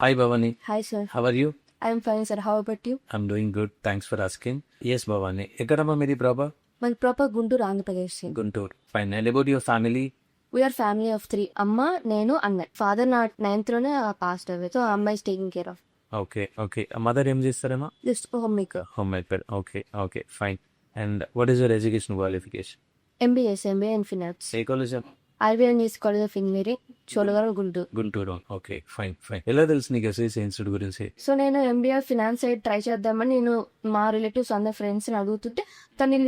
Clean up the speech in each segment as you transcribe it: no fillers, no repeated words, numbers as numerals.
Hi Bhavani, Hi sir, how are you? I'm fine sir. How about you? I'm doing good, thanks for asking. Yes Bhavani, ఎక్కడమ్మా మీది proper? My proper Guntur Andhra Pradesh. Guntur. Fine. And about your family? We are family of 3. Amma, Nenu, Anna. Father not 9th rone passed away. So Amma is taking care of. Okay. Mother ఏం చేస్తారమ్మా? Just homemaker. Home helper. Okay, fine. And what is your education qualification? MBA in finance. A college? IVN is College of Engineering, Cholagaram, Guntur. Guntur. Okay fine. ఎలా తెలుసు నీకు SIC institute గురించి? So నేను MBA finance side try చేద్దామని నేను మా relatives అందరు ఫ్రెండ్స్ని అడుగుతుంటే తను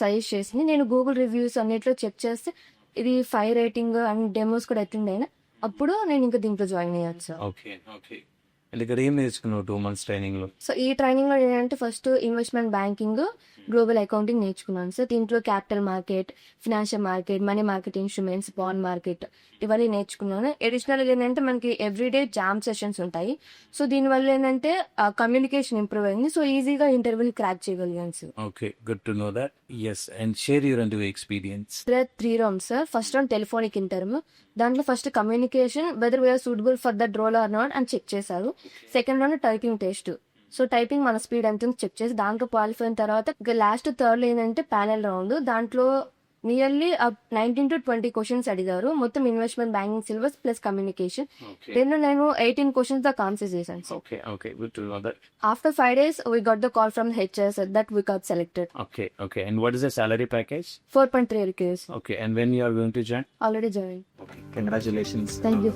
సజెస్ట్ చేసింది. నేను గూగుల్ రివ్యూస్ అన్నిట్లో చెక్ చేస్తే ఇది 5 రేటింగ్ అండ్ డెమోస్ కూడా అటెండ్ అయినా. అప్పుడు నేను ఇంకా దీంట్లో జాయిన్ అయ్యాను సార్. ఓకే. అండ్ ఇక్కడ ఏం నేర్చుకున్నావు 2 months ట్రైనింగ్ లో? సో ఈ ట్రైనింగ్ లో ఏంటంటే first investment banking, global accounting నేర్చుకున్నాను సార్. దీంట్లో capital market, financial market, money market instruments, bond market ఇవన్నీ నేర్చుకున్నాను. అడిషనల్ గా ఏంటంటే మనకి ఎవ్రీడే జామ్ సెషన్స్ ఉంటాయి. సో దీనివల్ల ఏంటంటే కమ్యూనికేషన్ ఇంప్రూవ్ అయింది. సో ఈజీగా ఇంటర్వ్యూలు క్రాక్ చేయగలిగాను sir. Okay, good to know that. Yes, and share your interview experience. There are 3 rounds sir. First round telephonic interview. దాంట్లో first communication whether we are suitable for that role or not అని check చేశారు. Second round typing test. So typing మన speed ఎంత check చేసి దాంట్లో qualify అయిన తర్వాత last third ఏంటంటే ప్యానెల్ రౌండ్. దాంట్లో నియర్లీ 19 to 20 క్వశ్చన్స్ అడిగారు. మొత్తం investment banking syllabus plus communication. నేను 18 క్వశ్చన్స్ దాకా ఆన్సర్ చేశాను. Okay, good to know that. After 5 days, we got the call from the HR said that we got selected. Okay. And what is the salary package? 4.3 rupees. Okay, and when you are going to join? Already joined. Okay, congratulations. Thank you.